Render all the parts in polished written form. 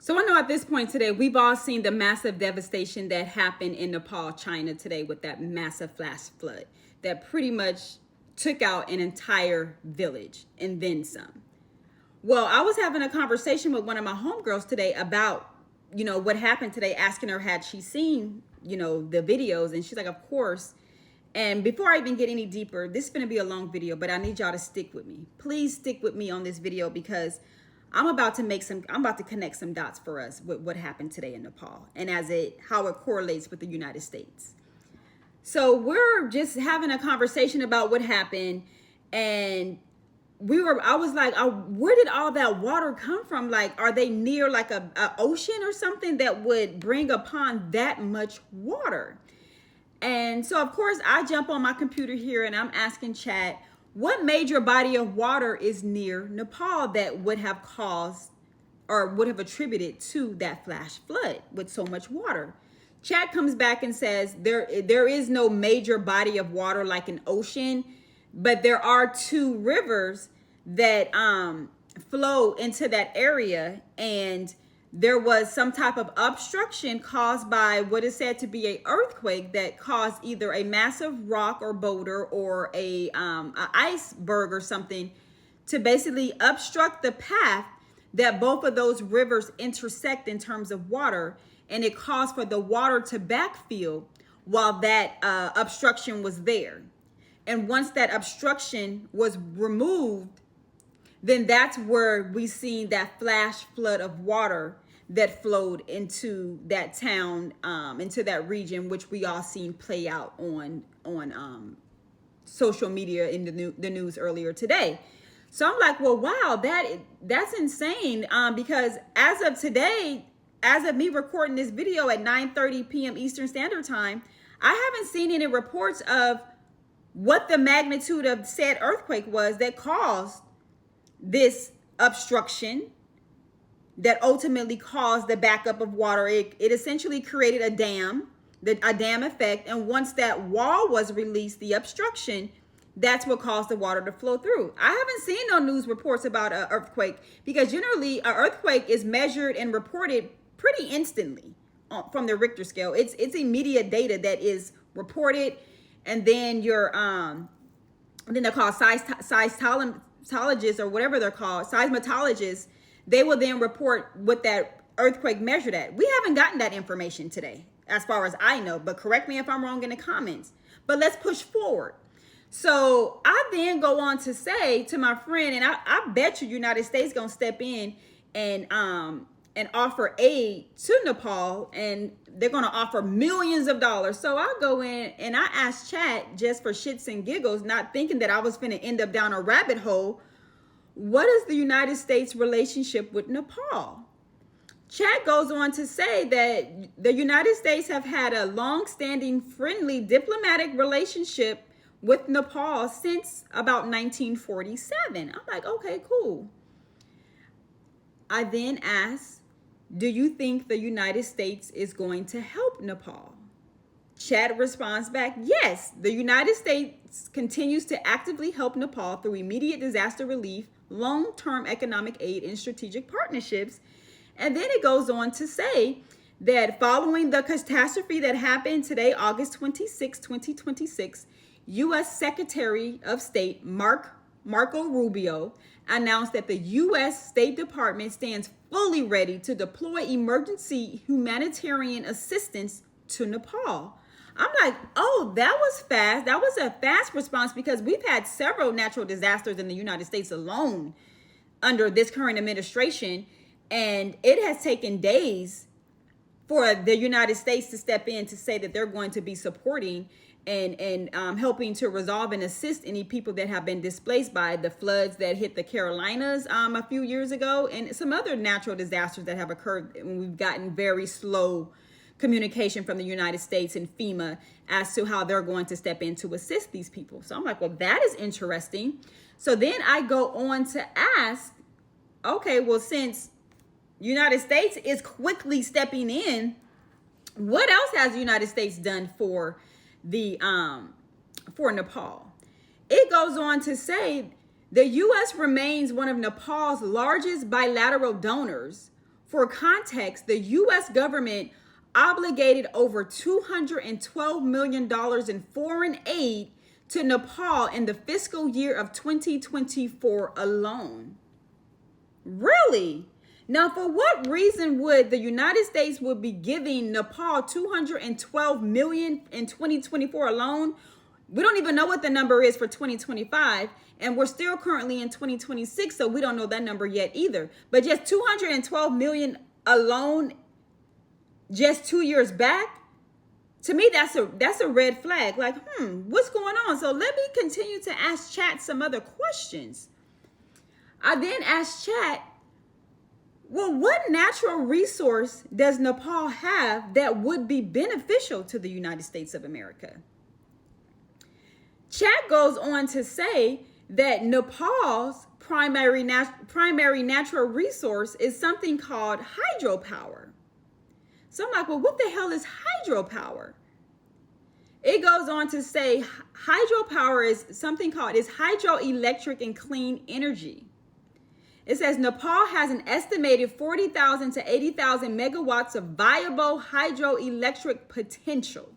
So I know at this point today, we've all seen the massive devastation that happened in Nepal, China today with that massive flash flood that pretty much took out an entire village and then some. Well, I was having a conversation with one of my homegirls today about, what happened today, asking her had she seen, the videos. And she's like, of course. And before I even get any deeper, this is going to be a long video, but I need y'all to stick with me. Please stick with me on this video because I'm about to connect some dots for us with what happened today in Nepal and how it correlates with the United States. So we're just having a conversation about what happened, and I was like, where did all that water come from? Like, are they near like a ocean or something that would bring upon that much water? And so, of course, I jump on my computer here and I'm asking chat, what major body of water is near Nepal that would have caused or would have attributed to that flash flood with so much water? Chat comes back and says there is no major body of water like an ocean, but there are two rivers that flow into that area, and there was some type of obstruction caused by what is said to be an earthquake that caused either a massive rock or boulder or a iceberg or something to basically obstruct the path that both of those rivers intersect in terms of water, and it caused for the water to backfill while that obstruction was there. And once that obstruction was removed, then that's where we seen that flash flood of water that flowed into that town, into that region, which we all seen play out on social media in the news earlier today. So I'm like, well, wow, that's insane. Because as of today, as of me recording this video at 9:30 p.m. Eastern Standard Time, I haven't seen any reports of what the magnitude of said earthquake was that caused this obstruction that ultimately caused the backup of water. It essentially created a dam effect. And once that wall was released, the obstruction, that's what caused the water to flow through. I haven't seen no news reports about an earthquake because generally an earthquake is measured and reported pretty instantly from the Richter scale. It's immediate data that is reported, and then then they're called seismologists or whatever they're called, seismologists. They will then report what that earthquake measured at. We haven't gotten that information today, as far as I know, but correct me if I'm wrong in the comments. But let's push forward. So I then go on to say to my friend, and I bet you United States gonna step in and offer aid to Nepal, and they're gonna offer millions of dollars. So I go in and I ask chat just for shits and giggles, not thinking that I was finna end up down a rabbit hole. What is the United States' relationship with Nepal? Chat goes on to say that the United States have had a long-standing friendly diplomatic relationship with Nepal since about 1947. I'm like, okay, cool. I then ask, do you think the United States is going to help Nepal? Chat responds back, yes, the United States continues to actively help Nepal through immediate disaster relief, long-term economic aid, and strategic partnerships. And then it goes on to say that following the catastrophe that happened today, August 26, 2026, U.S. Secretary of State Marco Rubio announced that the U.S. State Department stands fully ready to deploy emergency humanitarian assistance to Nepal. I'm like, oh, that was fast. That was a fast response because we've had several natural disasters in the United States alone under this current administration. And it has taken days for the United States to step in to say that they're going to be supporting and helping to resolve and assist any people that have been displaced by the floods that hit the Carolinas a few years ago, and some other natural disasters that have occurred. And we've gotten very slow communication from the United States and FEMA as to how they're going to step in to assist these people. So I'm like, well, that is interesting. So then I go on to ask, okay, well, since United States is quickly stepping in, what else has the United States done for Nepal? It goes on to say the U.S. remains one of Nepal's largest bilateral donors For context, the U.S. government obligated over $212 million in foreign aid to Nepal in the fiscal year of 2024 alone. Really? Now, for what reason would the United States would be giving Nepal $212 million in 2024 alone? We don't even know what the number is for 2025, and we're still currently in 2026, so we don't know that number yet either. But just $212 million alone, just 2 years back, to me, that's a red flag. Like, what's going on? So let me continue to ask Chat some other questions. I then asked Chat, well, what natural resource does Nepal have that would be beneficial to the United States of America? Chat goes on to say that Nepal's primary natural resource is something called hydropower. So I'm like, well, what the hell is hydropower? It goes on to say hydropower is something called hydroelectric and clean energy. It says Nepal has an estimated 40,000 to 80,000 megawatts of viable hydroelectric potential.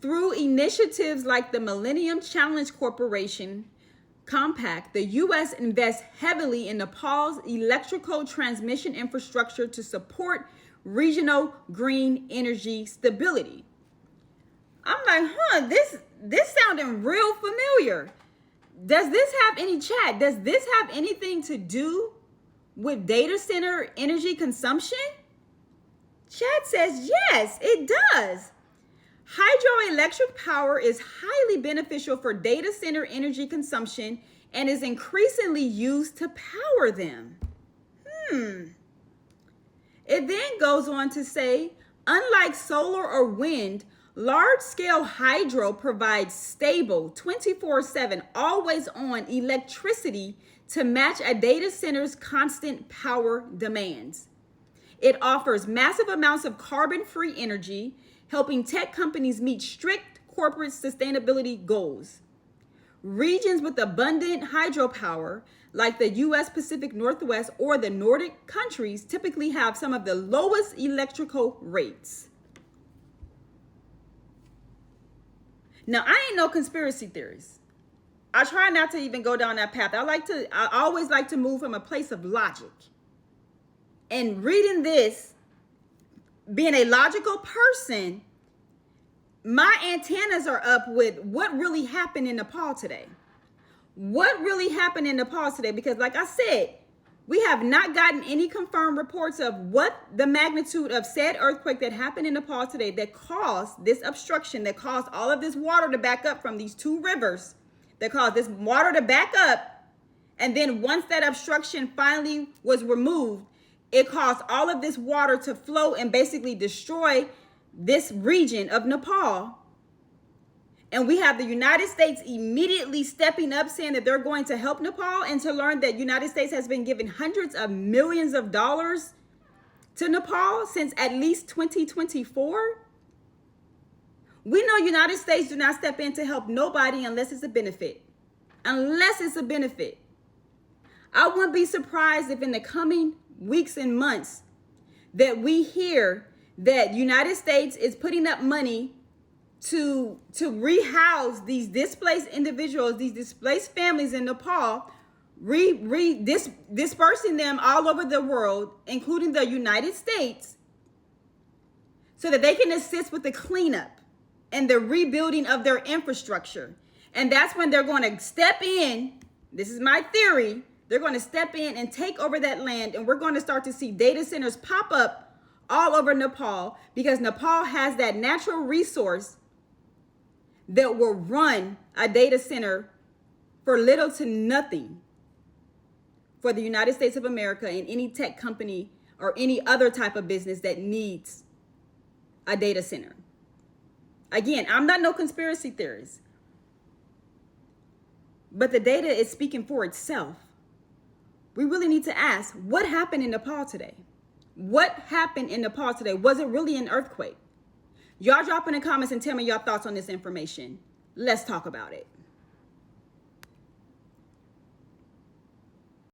Through initiatives like the Millennium Challenge Corporation Compact, the U.S. invests heavily in Nepal's electrical transmission infrastructure to support regional green energy stability. I'm like, this sounding real familiar. Does this have any Chat? Does this have anything to do with data center energy consumption? Chat says, yes, it does. Hydroelectric power is highly beneficial for data center energy consumption and is increasingly used to power them. It then goes on to say, unlike solar or wind, large-scale hydro provides stable, 24/7, always-on electricity to match a data center's constant power demands. It offers massive amounts of carbon-free energy, helping tech companies meet strict corporate sustainability goals. Regions with abundant hydropower, like the U.S. Pacific Northwest or the Nordic countries, typically have some of the lowest electrical rates. Now, I ain't no conspiracy theorist. I try not to even go down that path. I always like to move from a place of logic. And reading this, being a logical person, my antennas are up with what really happened in Nepal today. What really happened in Nepal today? Because like I said, we have not gotten any confirmed reports of what the magnitude of said earthquake that happened in Nepal today that caused this obstruction, that caused all of this water to back up from these two rivers, that caused this water to back up. And then once that obstruction finally was removed, it caused all of this water to flow and basically destroy this region of Nepal. And we have the United States immediately stepping up, saying that they're going to help Nepal, and to learn that United States has been giving hundreds of millions of dollars to Nepal since at least 2024. We know United States do not step in to help nobody unless it's a benefit. Unless it's a benefit. I wouldn't be surprised if in the coming weeks and months that we hear that United States is putting up money to rehouse these displaced individuals, these displaced families in Nepal, dispersing them all over the world, including the United States, so that they can assist with the cleanup and the rebuilding of their infrastructure. And that's when they're going to step in. This is my theory. They're going to step in and take over that land, and we're going to start to see data centers pop up all over Nepal, because Nepal has that natural resource that will run a data center for little to nothing for the United States of America and any tech company or any other type of business that needs a data center. Again, I'm not no conspiracy theorist, but the data is speaking for itself. We really need to ask, what happened in Nepal today? What happened in Nepal today? Was it really an earthquake? Y'all drop in the comments and tell me your thoughts on this information. Let's talk about it.